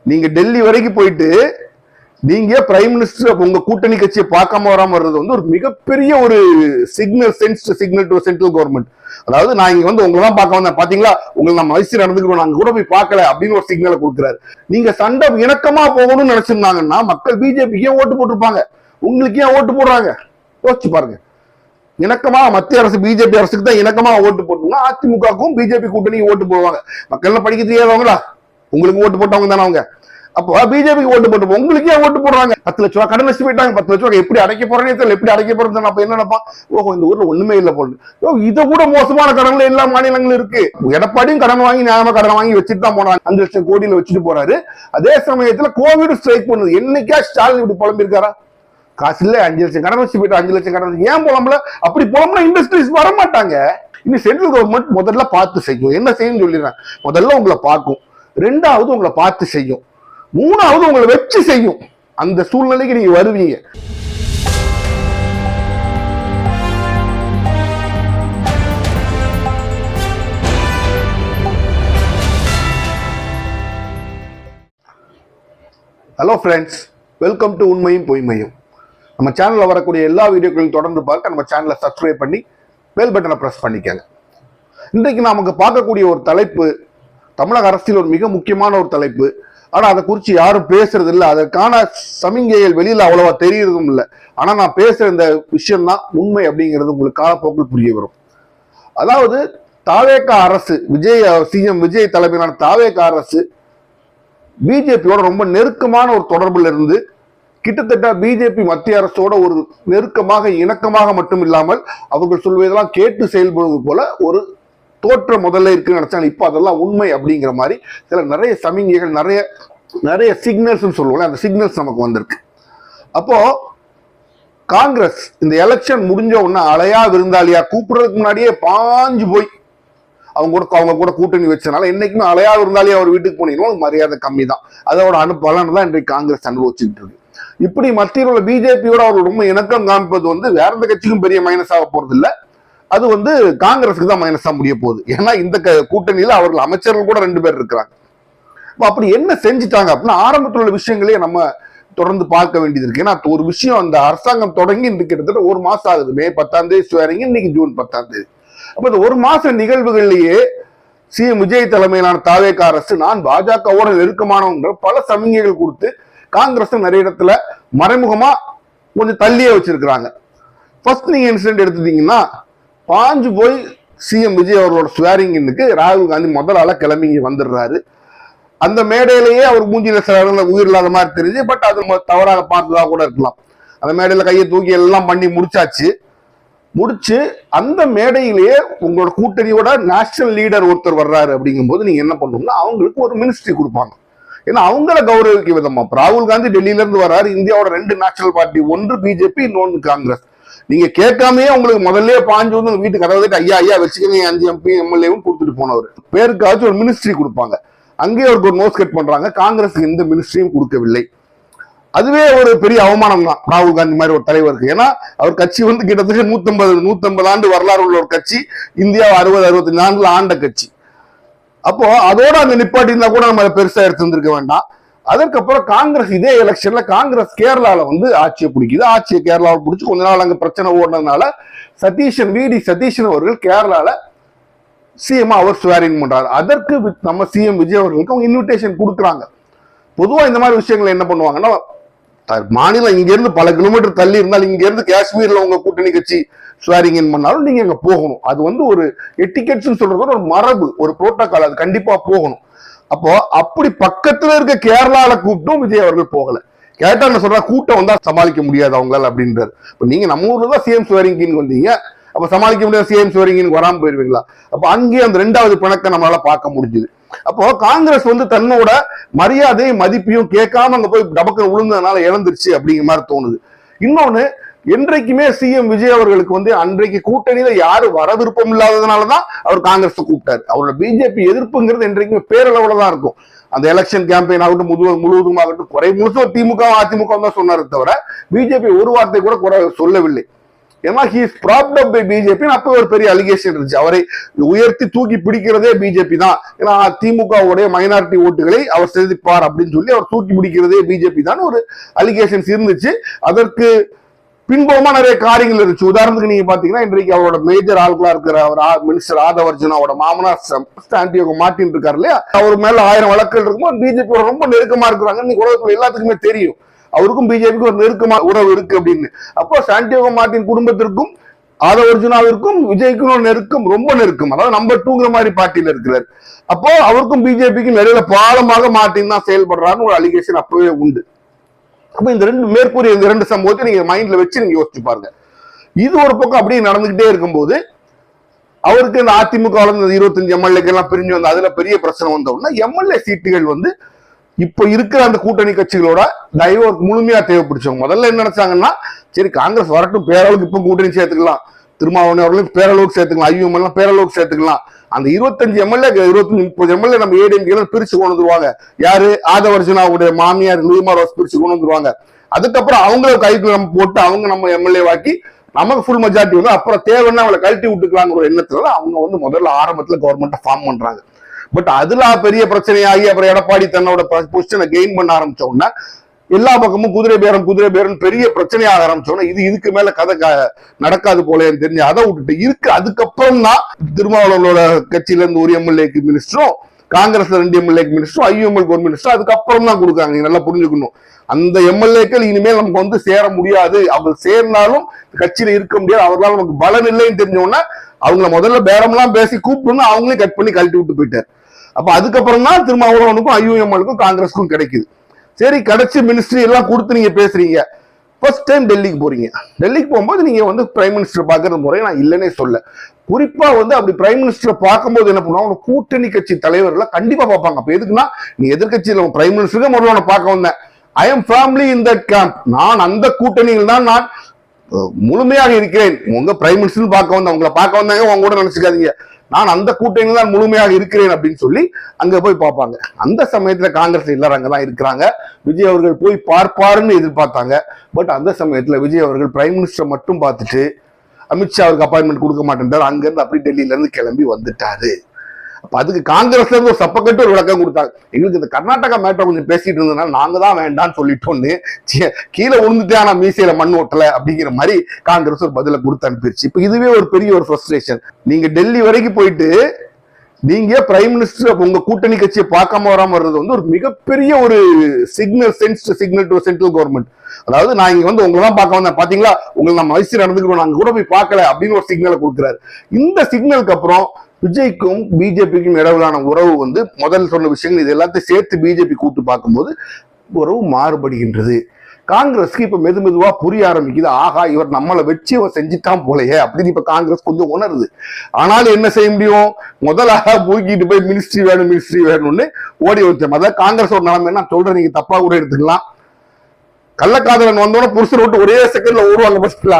நீங்க டெல்லி வரைக்கும் போயிட்டு நீங்க பிரைம் மினிஸ்டர் உங்க கூட்டணி கட்சியை பார்க்காம வராம வர்றது வந்து ஒரு மிகப்பெரிய ஒரு சிக்னல் டு சென்ட்ரல் கவர்மெண்ட். அதாவது நான் இங்க வந்து உங்களை தான் பார்க்க வந்தேன், பாத்தீங்களா உங்களை நம்ம வயசு நடந்துக்கிறோம், நாங்க கூட போய் பார்க்கல அப்படின்னு ஒரு சிக்னலை கொடுக்குறாரு. நீங்க சண்டை இணக்கமா போகணும்னு நினைச்சிருந்தாங்கன்னா மக்கள் பிஜேபிக்கு ஏன் ஓட்டு போட்டிருப்பாங்க, உங்களுக்கு ஏன் ஓட்டு போடுறாங்க யோசிச்சு பாருங்க. இணக்கமா மத்திய அரசு பிஜேபி அரசுக்கு தான் இணக்கமா ஓட்டு போட்டோம்னா அதிமுகவுக்கும் பிஜேபி கூட்டணி ஓட்டு போடுவாங்க. மக்கள் படிக்க தெரியாதவங்களா, உங்களுக்கு ஓட்டு போட்டவங்க தானே அவங்க. அப்போ பிஜேபிக்கு ஓட்டு போட்டு உங்களுக்கு ஏன் ஓட்டு போடுறாங்க? 10 லட்ச ரூபா கடன் வச்சு போயிட்டாங்க, 10 லட்ச ரூபா எப்படி அடைக்க போறேன்னு தெரியல, எப்படி அடைக்க போறது அப்ப என்ன நினைப்பான், ஓஹோ இந்த ஊர்ல ஒண்ணுமே இல்லை போல, இதை கூட மோசமான கடன்கள் எல்லா மாநிலங்களும் இருக்கு. எடப்பாடியும் கடன் வாங்கி நியாயமா கடன் வாங்கி வச்சுட்டு தான் போனாங்க, 5 லட்சம் கோடியில வச்சுட்டு போறாரு. அதே சமயத்துல கோவிட் ஸ்ட்ரைக் பண்ணுது, என்னைக்கா ஸ்டாலின் இப்படி புலம்பிருக்காரா? காசு இல்ல 5 லட்சம் கடன் வச்சு போயிட்டு 5 லட்சம் கடன் ஏன் புலம்பல? அப்படி புலம்புனா இண்டஸ்ட்ரீஸ் வர மாட்டாங்க. இன்னும் சென்ட்ரல் கவர்மெண்ட் முதல்ல பார்த்து செய்யும், என்ன செய்யும் சொல்லிடுறேன். முதல்ல உங்களை பார்க்கும், 2வது உங்களை பார்த்து செய்யும், 3வது உங்களை வச்சு செய்யும். அந்த சூழ்நிலைக்கு நீங்க வருவீங்க. ஹலோ ஃப்ரெண்ட்ஸ், வெல்கம் டு உண்மையும் பொய்மையும். நம்ம சேனல்ல வரக்கூடிய எல்லா வீடியோக்களையும் தொடர்ந்து பார்க்க நம்ம சேனலை சப்ஸ்கிரைப் பண்ணி பெல் பட்டனை பிரஸ் பண்ணிக்கங்க. இன்றைக்கு நமக்கு பார்க்கக்கூடிய ஒரு தலைப்பு தமிழக அரசியல் ஒரு மிக முக்கியமான ஒரு தலைப்பு. ஆனா அதை குறித்து யாரும் பேசுறது இல்லை, அதற்கான சமிங்கைகள் வெளியில அவ்வளவா தெரியறதும் இல்லை. ஆனா நான் பேசுற இந்த விஷயம் தான் உண்மை அப்படிங்கிறது உங்களுக்கு காலப்போக்கில் புரிய வரும். அதாவது தாவேகா அரசு, சிஎம் விஜய் தலைமையிலான தாவேகா அரசு பிஜேபியோட ரொம்ப நெருக்கமான ஒரு தொடர்புல இருந்து கிட்டத்தட்ட பிஜேபி மத்திய அரசோட ஒரு நெருக்கமாக இணக்கமாக மட்டும் இல்லாமல் அவர்கள் சொல்வதெல்லாம் கேட்டு செயல்படுவது போல ஒரு தோற்றம் முதல்ல இருக்குன்னு நினைச்சாங்க. இப்போ அதெல்லாம் உண்மை அப்படிங்கிற மாதிரி சில நிறைய சமிங்கைகள், நிறைய சிக்னல்ஸ் சொல்லுவோம்ல, அந்த சிக்னல்ஸ் நமக்கு வந்திருக்கு. அப்போ காங்கிரஸ் இந்த எலெக்ஷன் முடிஞ்ச உடனே அலையா விருந்தாளியா கூப்பிடுறதுக்கு முன்னாடியே பாஞ்சு போய் அவங்க கூட கூட்டணி வச்சனால என்னைக்குமே அலையா விருந்தாளியா அவர் வீட்டுக்கு போனீங்கன்னா மரியாதை கம்மி தான். அதோட பலன் தான் இன்றைக்கு காங்கிரஸ் அனுபவிச்சுட்டு இருக்கு. இப்படி மத்தியில் உள்ள பிஜேபியோட அவர் ரொம்ப இணக்கம் காண்பது வந்து வேற எந்த கட்சிக்கும் பெரிய மைனஸ் ஆக போறது இல்லை, அது வந்து காங்கிரஸுக்கு தான் மைனஸா முடிய போகுது. ஏன்னா இந்த கூட்டணியில அவர்கள் அமைச்சர்கள் கூட 2 பேர் இருக்கிறாங்க. அப்படி என்ன செஞ்சுட்டாங்க அப்படின்னா ஆரம்பத்தில் உள்ள விஷயங்களே நம்ம தொடர்ந்து பார்க்க வேண்டியது இருக்கு. ஏன்னா ஒரு விஷயம் அந்த அரசாங்கம் தொடங்கி இன்றைக்கு கிட்டத்தட்ட 1 மாசம் ஆகுது. மே 10ஆம் தேதி ஸ்வேரிங், இன்னைக்கு ஜூன் 10ஆம் தேதி. அப்ப இந்த 1 மாச நிகழ்வுகள்லயே சிஎம் விஜய் தலைமையிலான தாவேகா அரசு நான் பாஜகவோட நெருக்கமானவங்க பல சமிங்கைகள் கொடுத்து காங்கிரஸ் நிறைய இடத்துல மறைமுகமா கொஞ்சம் தள்ளியே வச்சிருக்கிறாங்க. ஃபர்ஸ்ட் நீங்க இன்சிடென்ட் எடுத்துட்டீங்கன்னா பாஞ்சு போய் சிஎம் விஜய் அவர்களோட ஸ்வேரிங்னுக்கு ராகுல் காந்தி முதல் ஆளா கிளம்பி வந்துடுறாரு. அந்த மேடையிலேயே அவர் மூஞ்சில சில உயிர் இல்லாத மாதிரி தெரிஞ்சு, பட் அது தவறாக பார்த்ததா கூட இருக்கலாம். அந்த மேடையில கையை தூக்கி எல்லாம் பண்ணி முடிச்சு அந்த மேடையிலேயே உங்களோட கூட்டணியோட நேஷனல் லீடர் ஒருத்தர் வர்றாரு அப்படிங்கும்போது நீங்க என்ன பண்ணணும்னா அவங்களுக்கு ஒரு மினிஸ்ட்ரி கொடுப்பாங்க. ஏன்னா அவங்கள கௌரவிக்க விதமா ராகுல் காந்தி டெல்லியில இருந்து வர்றாரு. இந்தியாவோட 2 நேஷனல் பார்ட்டி, ஒன்று பிஜேபி, இன்னொன்று காங்கிரஸ். நீங்க கேட்காமே உங்களுக்கு முதல்ல பாஞ்சு வந்து வீட்டுக்கு அதாவது ஐயா வச்சுக்கோங்க 5 MP MLAவும் கொடுத்துட்டு போனவர் பேருக்காச்சும் ஒரு மினிஸ்ட்ரி கொடுப்பாங்க. அங்கேயே அவருக்கு ஒரு நோஸ் கட் பண்றாங்க. காங்கிரஸுக்கு எந்த மினிஸ்ட்ரியும் கொடுக்கவில்லை. அதுவே ஒரு பெரிய அவமானம் தான் ராகுல் காந்தி மாதிரி ஒரு தலைவருக்கு. ஏன்னா அவர் கட்சி வந்து கிட்டத்தட்ட 150 ஆண்டு வரலாறு உள்ள ஒரு கட்சி, இந்தியா 60-65 ஆண்டுல ஆண்ட கட்சி. அப்போ அதோட அந்த நிப்பாட்டி இருந்தா கூட நம்ம பெருசா எடுத்துருக்க வேண்டாம். அதற்கப்புறம் காங்கிரஸ் இதே எலெக்ஷன்ல காங்கிரஸ் கேரளால வந்து ஆட்சியை பிடிக்குது. ஆட்சியை கேரளாவில் பிடிச்சி கொஞ்ச நாள் அங்க பிரச்சனை ஓடுனதுனால விடி சதீஷன் அவர்கள் கேரளால சிஎம் அவர் ஸ்வேரிங் பண்றாரு. அதற்கு நம்ம சிஎம் விஜய் அவர்களுக்கு அவங்க இன்விடேஷன் கொடுக்குறாங்க. பொதுவா இந்த மாதிரி விஷயங்கள் என்ன பண்ணுவாங்கன்னா மாநிலம் இங்க இருந்து பல கிலோமீட்டர் தள்ளி இருந்தாலும் இங்க இருந்து காஷ்மீர்ல உங்க கூட்டணி கட்சி ஸ்வேரிங் இன் பண்ணாலும் நீங்க அங்க போகணும். அது வந்து ஒரு எட்டிகெட்ஸ் சொல்றது ஒரு மரபு, ஒரு புரோட்டோகால், அது கண்டிப்பா போகணும். அப்போ அப்படி பக்கத்துல இருக்க கேரளால கூப்பிட்டும் விஜய் அவர்கள் போகல. கேட்டா என்ன சொல்றா, கூட்டம் வந்தா சமாளிக்க முடியாது அவங்களால அப்படின்றாரு. இப்ப நீங்க நம்ம ஊர்ல தான் சிஎம் ஸ்வேரிங் வந்தீங்க, அப்ப சமாளிக்க முடியாது சிஎம் ஸ்வேரிங் வராம போயிருவீங்களா? அப்ப அங்கேயே அந்த 2வது பிணக்க நம்மளால பார்க்க முடிஞ்சுது. அப்போ காங்கிரஸ் வந்து தன்னோட மரியாதையும் மதிப்பையும் கேட்காம அங்க போய் டபக்க விழுந்ததுனால இழந்துருச்சு அப்படிங்கிற மாதிரி தோணுது. இன்னொன்னு, என்றைக்குமே சிஎம் விஜய் அவர்களுக்கு வந்து அன்றைக்கு கூட்டணியில யாரு வர விருப்பம் இல்லாததுனாலதான் அவர் காங்கிரஸ் கூப்பிட்டாரு. அவரோட பிஜேபி எதிர்ப்புங்கிறது என்றைக்குமே பேரளவுல தான் இருக்கும். அந்த எலெக்ஷன் கேம்பெயின் ஆகட்டும், முழுவதுமாகட்டும், குறை முழுசும் திமுக அதிமுக தான் சொன்னாரு தவிர பிஜேபி ஒரு வார்த்தை கூட குறை சொல்லவில்லை. ஏன்னா he is propped up by BJP. அப்போ ஒரு பெரிய அலிகேஷன் இருந்துச்சு, அவரை உயர்த்தி தூக்கி பிடிக்கிறதே பிஜேபி தான், ஏன்னா திமுகவுடைய மைனாரிட்டி ஓட்டுகளை அவர் செலுத்திப்பார் அப்படின்னு சொல்லி அவர் தூக்கி பிடிக்கிறதே பிஜேபி தான் ஒரு அலிகேஷன்ஸ் இருந்துச்சு. அதற்கு பின்புறமா நிறைய காரியங்கள் இருந்துச்சு. உதாரணத்துக்கு நீங்க பாத்தீங்கன்னா இன்றைக்கு அவரோட மேஜர் ஆட்களா இருக்கிற அவர் மினிஸ்டர் ஆதவர்ஜுனாவோட மாமனார் சாண்டியாகோ மார்ட்டின் இருக்காரு இல்லையா, அவர் மேல 1000 வழக்குகள் இருக்கும்போது பிஜேபி ரொம்ப நெருக்கமா இருக்கிறாங்க. இன்னைக்கு உலகத்துல எல்லாத்துக்குமே தெரியும் அவருக்கும் பிஜேபிக்கும் ஒரு நெருக்கமா உறவு இருக்கு அப்படின்னு. அப்போ சாண்டியாகோ மார்ட்டின் குடும்பத்திற்கும் ஆதவர்ஜுனாவிற்கும் விஜய்க்கும் ஒரு நெருக்கம், ரொம்ப நெருக்கம். அதாவது நம்பர் 2ங்கிற மாதிரி பார்ட்டியில இருக்கிறார். அப்போ அவருக்கும் பிஜேபிக்கும் இடையில பாலமாக மார்ட்டின் தான் செயல்படுறாருன்னு ஒரு அலிகேஷன் அப்பவே உண்டு. அப்ப இந்த மேற்கூறிய இந்த 2 சம்பவத்தை நீங்க மைண்ட்ல வச்சு நீங்க யோசிச்சு பாருங்க. இது ஒரு பக்கம் அப்படியே நடந்துகிட்டே இருக்கும்போது அவருக்கு இந்த அதிமுக 25 எம்எல்ஏக்கள் எல்லாம் பிரிஞ்சு வந்து அதுல பெரிய பிரச்சனை வந்தோம்னா எம்எல்ஏ சீட்டுகள் வந்து இப்ப இருக்கிற அந்த கூட்டணி கட்சிகளோட முழுமையா தேவைப்பிடிச்சவங்க. முதல்ல என்ன நினைச்சாங்கன்னா, சரி காங்கிரஸ் வரட்டும், பேரளவுக்கு இப்ப கூட்டணி சேர்த்துக்கலாம், திருமாவளவன் அவர்களும் பேரளவுக்கு சேர்த்துக்கலாம், ஐயூஎம் எல்லாம் பேரளவுக்கு சேர்த்துக்கலாம், அந்த 25 எம்எல்ஏ 25-30 எம்எல்ஏ நம்ம ஏடிஎம்கே பிரிச்சு கொண்டு வந்துருவாங்க. யாரு? ஆதவர்ஜுனாவுடைய மாமியார் லூமா ரோஸ் பிரிச்சு கொண்டு வந்துருவாங்க. அதுக்கப்புறம் அவங்கள கைக்குள்ள நம்ம போட்டு அவங்க நம்ம எம்எல்ஏ வாக்கி நமக்கு ஃபுல் மெஜாரிட்டி வந்து அப்புறம் தேவைன்னா அவங்களை கழட்டி விட்டுக்கலாங்கிற ஒரு எண்ணத்துல அவங்க வந்து முதல்ல ஆரம்பத்துல கவர்மெண்ட்டை ஃபார்ம் பண்றாங்க. பட் அதுல பெரிய பிரச்சனையாகி அப்புறம் எடப்பாடி தன்னோட பொசிஷனை கெயின் பண்ண ஆரம்பிச்ச உடனே எல்லா பக்கமும் குதிரை பேரம் பெரிய பிரச்சனையாக ஆரம்பிச்சோன்னா இதுக்கு மேல கதை நடக்காது போல தெரிஞ்சு அதை விட்டுட்டு இருக்கு. அதுக்கப்புறம் தான் திருமாவளவனோட கட்சியில இருந்து ஒரு எம்எல்ஏக்கு மினிஸ்டரும், காங்கிரஸ்ல 2 எம்எல்ஏக்கு மினிஸ்டரும், ஐயூஎம்எல்க்கு ஒரு மினிஸ்டரும் அதுக்கப்புறம் தான் கொடுக்காங்க. நீங்க நல்லா புரிஞ்சுக்கணும். அந்த எம்எல்ஏக்கள் இனிமேல் நமக்கு வந்து சேர முடியாது, அவங்க சேர்ந்தாலும் கட்சியில இருக்க முடியாது, அவர்களால் நமக்கு பலன் இல்லைன்னு தெரிஞ்சோன்னா அவங்கள முதல்ல பேரம்லாம் பேசி கூப்பிட்டு அவங்களே கட் பண்ணி கழட்டி விட்டு போயிட்டார். அப்ப அதுக்கப்புறம் தான் திருமாவளவனுக்கும் ஐயூஎம்எல்க்கும் காங்கிரஸுக்கும் கிடைக்குது. சரி, கிடைச்சி மினிஸ்ட்ரி எல்லாம் கொடுத்து நீங்க பேசுறீங்க. ஃபர்ஸ்ட் டைம் டெல்லிக்கு போறீங்க. டெல்லிக்கு போகும்போது நீங்க வந்து பிரைம் மினிஸ்டர் பாக்குற முறை நான் இல்லைன்னே சொல்ல. குறிப்பா வந்து அப்படி பிரைம் மினிஸ்டர் பார்க்கும்போது என்ன பண்ணுவாங்க, கூட்டணி கட்சி தலைவர்களை கண்டிப்பா பார்ப்பாங்க. அப்ப எதுக்குன்னா, நீ எதிர்கட்சியில பிரைம் மினிஸ்டருக்கு முதல்ல பார்க்க வந்தேன், I am family in that camp, நான் அந்த கூட்டணியில் தான் நான் முழுமையாக இருக்கிறேன். உங்க பிரைம் மினிஸ்டர் பார்க்க வந்தேன், உங்களை பார்க்க வந்தாங்க உங்க கூட நினைச்சுக்காதீங்க, நான் அந்த கூட்டணியில் தான் முழுமையாக இருக்கிறேன் அப்படின்னு சொல்லி அங்க போய் பார்ப்பாங்க. அந்த சமயத்துல காங்கிரஸ் எல்லாரும் அங்கதான் இருக்கிறாங்க. விஜய் அவர்கள் போய் பார்ப்பாருன்னு எதிர்பார்த்தாங்க. பட் அந்த சமயத்துல விஜய் அவர்கள் பிரைம் மினிஸ்டர் மட்டும் பார்த்துட்டு அமித்ஷா அவருக்கு அப்பாயின்மெண்ட் கொடுக்க மாட்டேன்றாரு. அங்க இருந்து அப்படி டெல்லியில இருந்து கிளம்பி வந்துட்டாரு. அப்ப அதுக்கு காங்கிரஸ்ல இருந்து ஒரு சப்பக்கட்டு ஒரு விளக்கம் கொடுத்தாங்க. எங்களுக்கு இந்த கர்நாடகா மேட்டர் கொஞ்சம் பேசிட்டு இருந்ததுனால நாங்க தான் வேண்டாம்னு சொல்லிட்டோன்னு கீழே விழுந்துட்டே ஆனா மீசையில மண் ஓட்டல அப்படிங்கிற மாதிரி காங்கிரஸ் ஒரு பதில கொடுத்து அனுப்பிடுச்சு. இப்ப இதுவே ஒரு பெரிய ஒரு ஃப்ரஸ்ட்ரேஷன். நீங்க டெல்லி வரைக்கும் போயிட்டு நீங்க பிரைம் மினிஸ்டர் உங்க கூட்டணி கட்சியை பார்க்காம வராம வர்றது வந்து ஒரு மிகப்பெரிய ஒரு சிக்னல் டு சென்ட்ரல் கவர்மெண்ட். அதாவது நான் இங்க வந்து உங்களை தான் பார்க்க வந்தேன், பாத்தீங்களா உங்களை நம்ம வயசு நடந்துக்கிறோம், நாங்க கூட போய் பார்க்கல அப்படின்னு ஒரு சிக்னலை கொடுக்குறாரு. இந்த சிக்னலுக்கு அப்புறம் விஜய்க்கும் பிஜேபிக்கும் இடையிலான உறவு வந்து முதல் சொன்ன விஷயங்கள் இது எல்லாத்தையும் சேர்த்து பிஜேபி கூட்டு பார்க்கும்போது உறவு மாறுபடுகின்றது. காங்கிரஸ்க்கு இப்ப மெதுவா புரிய ஆரம்பிக்குது, ஆகா இவர் நம்மளை வச்சு இவர் செஞ்சுட்டான் போலயே அப்படின்னு இப்ப காங்கிரஸ் கொஞ்சம் உணருது. ஆனாலும் என்ன செய்ய முடியும், முதலாக போய்கிட்டு போய் மினிஸ்ட்ரி வேணும்னு ஓடி வச்சோம். அதாவது காங்கிரஸ் ஒரு நிலைமை நான் சொல்றேன், நீங்க தப்பா கூட எடுத்துக்கலாம். கள்ளக்காதலன் வந்தோட புருஷன் விட்டு ஒரே செகண்ட்ல ஓடுவாங்க பஸ்ல,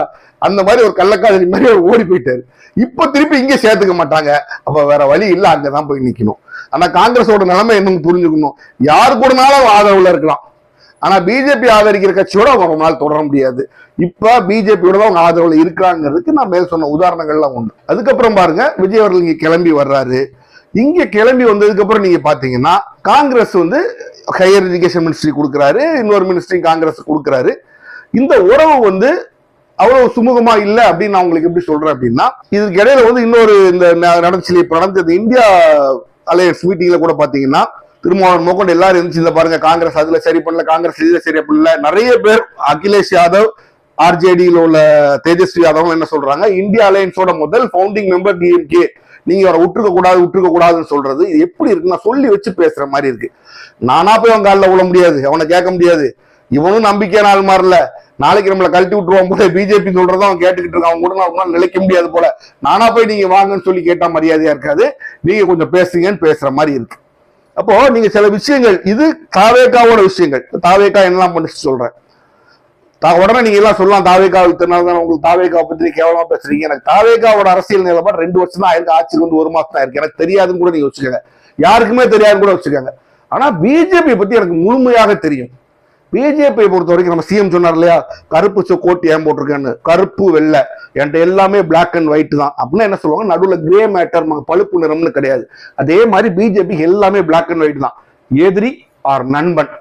அந்த மாதிரி ஒரு கள்ளக்காதலி மாதிரி அவர் ஓடி போயிட்டாரு. இப்ப திருப்பி இங்க சேர்த்துக்க மாட்டாங்க, அப்ப வேற வழி இல்ல, அங்கதான் போய் நிக்கணும். ஆனா காங்கிரஸோட நிலைமை என்னன்னு புரிஞ்சுக்கணும், யாரு கூடனாலும் ஆதரவுல இருக்கலாம், ஆனா பிஜேபி ஆதரிக்கிற கட்சியோட அவங்க நாள் தொடர முடியாது. இப்ப பிஜேபியோட தான் அவங்க ஆதரவுல இருக்கிறாங்கிறதுக்கு நான் மேல் சொன்ன உதாரணங்கள்லாம் உண்டு. அதுக்கப்புறம் பாருங்க, விஜய் அவர்கள் இங்க கிளம்பி வர்றாரு. இங்க கிளம்பி வந்ததுக்கு அப்புறம் நீங்க பாத்தீங்கன்னா காங்கிரஸ் வந்து ஹையர் எஜுகேஷன் மினிஸ்ட்ரி கொடுக்குறாரு, இன்னொரு மினிஸ்ட்ரி காங்கிரஸ் கொடுக்குறாரு. இந்த உறவு வந்து அவ்வளவு சுமூகமா இல்ல அப்படின்னு நான் உங்களுக்கு எப்படி சொல்றேன் அப்படின்னா, இதுக்கு இடையில வந்து இன்னொரு இந்த நடந்துச்சு, இப்ப நடந்தது இந்தியா அலையன்ஸ் மீட்டிங்ல கூட பாத்தீங்கன்னா திருமாவளவன் மோகன் எல்லாரும் இருந்துச்சு. இந்த பாருங்க காங்கிரஸ் அதுல சரி பண்ணல, காங்கிரஸ் இதுல சரி பண்ணல. நிறைய பேர் அகிலேஷ் யாதவ், ஆர்ஜேடியில் உள்ள தேஜஸ்வி யாதவ் என்ன சொல்றாங்க, இந்தியா அலையன்ஸோட முதல் ஃபவுண்டிங் மெம்பர் டிஎம்கே, நீங்க அவரை விட்டுருக்க கூடாதுன்னு சொல்றது இது எப்படி இருக்கு, நான் சொல்லி வச்சு பேசுற மாதிரி இருக்கு. நானா போய் அவன் காலில் விழ முடியாது, அவனை கேட்க முடியாது, இவனும் நம்பிக்கையான ஆள் மாறல, நாளைக்கு நம்மளை கழட்டி விட்டுருவான் போல, பிஜேபி சொல்றதான் அவன் கேட்டுக்கிட்டு இருக்கான், அவங்க கூட அவங்களால நிலைக்க முடியாது போல, நானா போய் நீங்க வாங்கன்னு சொல்லி கேட்டா மரியாதையா இருக்காது, நீங்க கொஞ்சம் பேசுங்கன்னு பேசுற மாதிரி இருக்கு. அப்போ நீங்க சில விஷயங்கள், இது தாவேகாவோட விஷயங்கள், தாவேகா என்னெல்லாம் பண்ணி சொல்றேன், உடனே நீங்க எல்லாம் சொல்லலாம் தாவேகா இத்தனால்தான் உங்களுக்கு தாவேகா பத்தி கேவலமா பேசுறீங்க. எனக்கு தாவேகாவோட அரசியல் நிலைப்பாடு 2 வருஷம் தான் ஆயிருக்கு, ஆட்சிக்கு வந்து 1 மாசம் தான் இருக்கு, எனக்கு தெரியாதுன்னு கூட நீங்க வச்சுக்கோங்க, யாருக்குமே தெரியாதுன்னு கூட வச்சுக்கோங்க. ஆனா பிஜேபி பத்தி எனக்கு முழுமையாக தெரியும். பிஜேபியை பொறுத்த வரைக்கும் நம்ம சிஎம் சொன்னார் இல்லையா, கருப்பு கோட் ஏன் போட்டிருக்கேன்னு, கருப்பு வெள்ளை என்கிட்ட எல்லாமே பிளாக் அண்ட் ஒயிட் தான் அப்படின்னு என்ன சொல்லுவாங்க, நடுவில் கிரே மேட்டர் பழுப்பு நிறம்னு கிடையாது. அதே மாதிரி பிஜேபி எல்லாமே பிளாக் அண்ட் ஒயிட் தான், எதிரி ஆர் நண்பன்,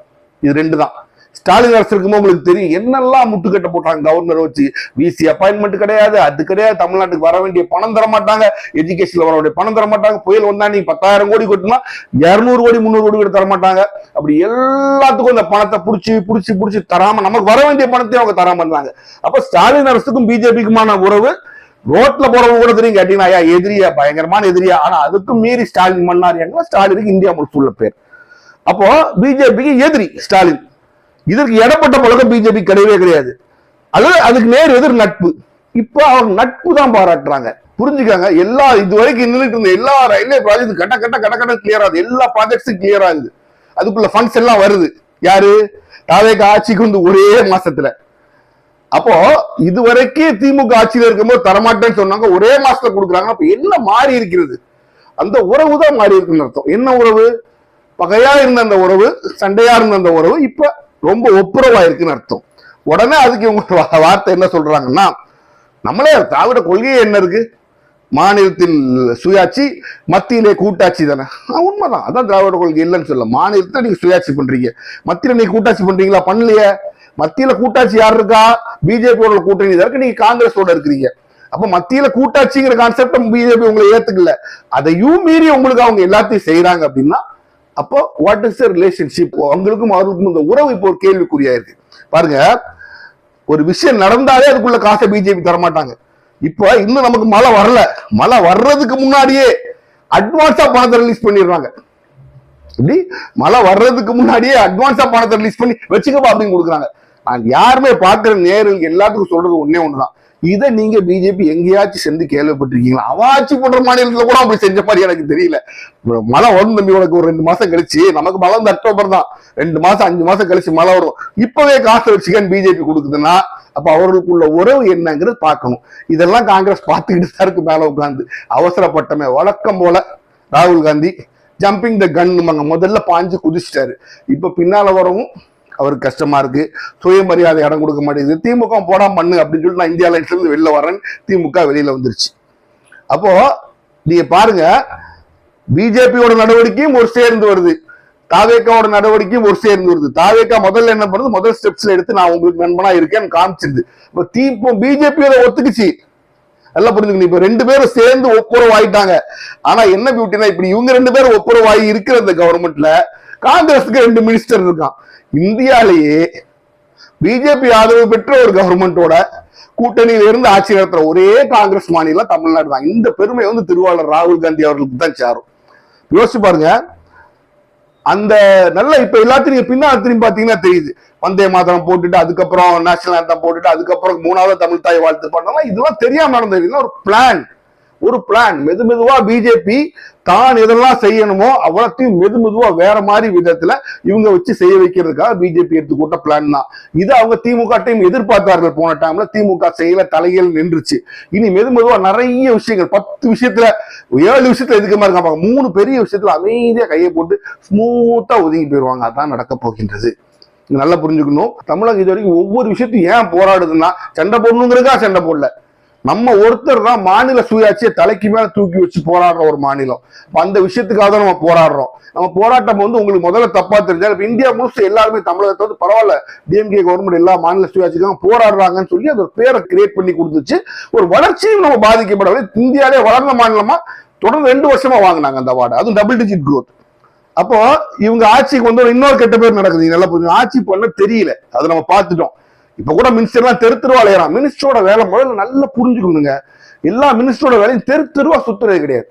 இது ரெண்டு தான். ஸ்டாலின் அரசு இருக்கும்போது உங்களுக்கு தெரியும் என்னெல்லாம் முட்டுக்கட்ட போட்டாங்க கவர்னர் வச்சு. விசி அப்பாயின்மெண்ட் கிடையாது, அது கிடையாது, தமிழ்நாட்டுக்கு வர வேண்டிய பணம் தர மாட்டாங்க, எஜுகேஷன்ல வர வேண்டிய பணம் தர மாட்டாங்க, புயல் வந்தா நீங்க 10,000 கோடி கொட்டினா 200 கோடி 300 கோடி கூட தர மாட்டாங்க. அப்படி எல்லாத்துக்கும் இந்த பணத்தை புடிச்சு தராம நமக்கு வர வேண்டிய பணத்தையும் அவங்க தராம இருந்தாங்க. அப்ப ஸ்டாலின் அரசுக்கும் பிஜேபிக்குமான உறவு ரோட்ல போறவங்க கூட தெரியும் கேட்டீங்கன்னா, ஐயா எதிரியா, பயங்கரமான எதிரியா. ஆனா அதுக்கும் மீறி ஸ்டாலின் மன்னார் எங்க, ஸ்டாலினுக்கு இந்தியா முழுசுள்ள பேர். அப்போ பிஜேபிக்கு எதிரி ஸ்டாலின். இதற்கு இடப்பட்ட பழக்கம் பிஜேபி கிடையவே கிடையாது. அல்லது அதுக்கு நேர் எதிர் நட்பு. இப்ப அவங்க நட்பு தான் பாராட்டுறாங்க. புரிஞ்சுக்காங்க. எல்லா இதுவரைக்கும் நின்றுட்டு இருந்த எல்லா ரயில்வே ப்ராஜெக்ட் கட்ட கிளியர் ஆகுது, எல்லா ப்ராஜெக்ட்ஸும் கிளியர் ஆகுது, அதுக்குள்ள ஃபண்ட்ஸ் எல்லாம் வருது. யாரு தாவேக ஆட்சிக்கு வந்து ஒரே மாசத்துல. அப்போ இதுவரைக்கும் திமுக ஆட்சியில் இருக்கும்போது தரமாட்டேன்னு சொன்னாங்க, ஒரே மாசத்துல கொடுக்குறாங்க. அப்ப என்ன மாறி இருக்கிறது? அந்த உறவு தான் மாறி இருக்குன்னு அர்த்தம். என்ன உறவு? பகையா இருந்த அந்த உறவு, சண்டையா இருந்த அந்த உறவு இப்ப ரொம்ப ஒப்புரவா இருக்குன்னு அர்த்தம். உடனே அதுக்கு இவங்க வார்த்தை என்ன சொல்றாங்கன்னா, நம்மளே திராவிட கொள்கையே என்ன இருக்கு, மாநிலத்தில் சுயாட்சி மத்தியிலே கூட்டாட்சி தானே. உண்மைதான், அதான் திராவிட கொள்கை இல்லைன்னு சொல்ல. மாநிலத்தை நீங்க சுயாட்சி பண்றீங்க, மத்தியில நீங்க கூட்டாட்சி பண்றீங்களா? பண்ணலையே. மத்தியில கூட்டாட்சி யார் இருக்கா? பிஜேபியோட கூட்டணி இருக்கு, நீங்க காங்கிரஸோட இருக்கிறீங்க. அப்ப மத்தியில கூட்டாட்சிங்கிற கான்செப்ட் பிஜேபி உங்களை ஏத்துக்கல, அதையும் மீறி உங்களுக்கு அவங்க எல்லாத்தையும் செய்யறாங்க அப்படின்னா, அப்போ வாட் இஸ் த ரிலேஷன்ஷிப்? அவங்களுக்கும் அவர்களுக்கும் இந்த உறவு இப்போ ஒரு கேள்விக்குறியா இருக்கு. பாருங்க, ஒரு விஷயம் நடந்தாலே அதுக்குள்ள காசை பிஜேபி தரமாட்டாங்க. இப்ப இன்னும் நமக்கு மழை வரல, மழை வர்றதுக்கு முன்னாடியே அட்வான்ஸா பணத்தை ரிலீஸ் பண்ணிடுறாங்க. இப்படி மழை வர்றதுக்கு முன்னாடியே அட்வான்ஸா பணத்தை ரிலீஸ் பண்ணி வச்சுக்கப்பா அப்படின்னு கொடுக்குறாங்க. நான் யாருமே பார்க்கிற நேருக்கு எல்லாத்துக்கும் சொல்றது ஒன்னே ஒண்ணுதான், இதை நீங்க பிஜேபி எங்கேயாச்சும் சென்று கேள்விப்பட்டிருக்கீங்களா? அவாட்சி போன்ற மாநிலத்துல கூட அப்படி செஞ்ச மாதிரி எனக்கு தெரியல. மழை வரும் தம்பி, உனக்கு ஒரு 2 மாசம் கழிச்சு, நமக்கு மழை வந்து அக்டோபர் தான், 2 மாசம் 5 மாசம் கழிச்சு மழை வரும், இப்பவே காசு வச்சுக்கன்னு பிஜேபி கொடுக்குதுன்னா அப்ப அவர்களுக்குள்ள உறவு என்னங்கிறது பார்க்கணும். இதெல்லாம் காங்கிரஸ் பார்த்துக்கிட்டு தான் இருக்கு மேல உட்காந்து. அவசரப்பட்டமே வழக்கம் போல ராகுல் காந்தி ஜம்பிங் த கன் முதல்ல பாஞ்சு குதிச்சிட்டாரு. இப்ப பின்னால வரவும் அவருக்கு கஷ்டமா இருக்கு, சுயமரியாதை இடம் கொடுக்க மாட்டேங்குது. திமுக போடாம பண்ணு அப்படின்னு சொல்லிட்டு நான் இந்தியா லைன்ஸ்ல இருந்து வெளில வரேன், திமுக வெளியில வந்துருச்சு. அப்போ நீங்க பாருங்க, பிஜேபியோட நடவடிக்கையும் ஒரு சேர்ந்து வருது, தாவேக்காவோட நடவடிக்கையும் ஒரு சேர்ந்து வருது. தாவேக்கா முதல்ல என்ன பண்ணுது, முதல் ஸ்டெப்ஸ்ல எடுத்து நான் உங்களுக்கு நண்பனா இருக்கேன்னு காமிச்சிருது. இப்போ பிஜேபி அதை ஒத்துக்குச்சு. நல்லா புரிஞ்சுக்கணும். இப்ப 2 பேரும் சேர்ந்து ஒப்புரவு ஆயிட்டாங்க. ஆனா என்ன பியூட்டினா, இப்படி இவங்க 2 பேரும் ஒப்புரவாகி இருக்கிற இந்த கவர்மெண்ட்ல காங்கிரஸுக்கு 2 மினிஸ்டர் இருக்கான். இந்தியாலேயே பிஜேபி ஆதரவு பெற்ற ஒரு கவர்மெண்டோட கூட்டணியில இருந்து ஆட்சி நடத்துற ஒரே காங்கிரஸ் மாநிலம் தமிழ்நாடு தான். இந்த பெருமை வந்து திருவாளர் ராகுல் காந்தி அவர்களுக்கு தான் சாரும். யோசிச்சு பாருங்க. அந்த நல்ல இப்ப எல்லாத்தையும் நீங்க பின்னாடி திரும்பி பாத்தீங்கன்னா தெரியுது, வந்தே மாதரம் போட்டுட்டு அதுக்கப்புறம் நேஷனல் ஆந்தம் போட்டுட்டு அதுக்கப்புறம் 3வது தமிழ் தாய் வாழ்த்து பண்ணலாம். இதெல்லாம் தெரியாம நடந்தது. ஒரு பிளான் மெதுவா பிஜேபி தான் எதெல்லாம் செய்யணுமோ அவ்வளத்தையும் மெதுவா வேற மாதிரி விதத்துல இவங்க வச்சு செய்ய வைக்கிறதுக்காக பிஜேபி எடுத்துக்கூட்ட பிளான் தான் இது. அவங்க திமுக டைம் எதிர்பார்த்தார்கள். போன டைம்ல திமுக செய்யல, தலைகள் நின்றுச்சு. இனி மெதுவா நிறைய விஷயங்கள், 10 விஷயத்துல 7 விஷயத்துல எதுக்கு மாதிரி இருக்காங்க, 3 பெரிய விஷயத்துல அமைதியா கையை போட்டு ஸ்மூத்தா ஒதுங்கி போயிடுவாங்க. அதான் நடக்க போகின்றது. நல்லா புரிஞ்சுக்கணும். தமிழகம் இது வரைக்கும் ஒவ்வொரு விஷயத்தையும் ஏன் போராடுதுன்னா, சண்டை போடணுங்கிறதுக்கா சண்டை போடல. நம்ம ஒருத்தர் தான் மாநில சுயாட்சியை தலைக்கு மேல தூக்கி வச்சு போராடுற ஒரு மாநிலம். அந்த விஷயத்துக்காக தான் நம்ம போராடுறோம். நம்ம போராட்டம் வந்து உங்களுக்கு முதல்ல தப்பா தெரிஞ்சா, இப்ப இந்தியா முழுசு எல்லாருமே தமிழகத்தை வந்து பரவாயில்ல, டிஎம்கே கவர்மெண்ட் எல்லா மாநில சுயாட்சிக்காக போராடுறாங்கன்னு சொல்லி அது ஒரு பேரை கிரியேட் பண்ணி கொடுத்துச்சு. ஒரு வளர்ச்சியும் நம்ம பாதிக்கப்படவில்லை. இந்தியாவிலே வளர்ந்த மாநிலமா தொடர்ந்து 2 வருஷமா வாங்கினாங்க அந்த அவார்டு, அதுவும் டபுள் டிஜிட் குரோத். அப்போ இவங்க ஆட்சிக்கு வந்து இன்னொரு கெட்ட பேர் நடக்குது. நல்லா புரிஞ்சு, ஆட்சி பண்ண தெரியல, அதை நம்ம பார்த்துட்டோம். இப்ப கூட மினிஸ்டர் எல்லாம் தெருவா அலையறான். மினிஸ்டரோட வேலை முதல்ல நல்லா புரிஞ்சுக்கணுங்க. எல்லா மினிஸ்டரோட வேலையும் தெருவா சுத்துறது கிடையாது.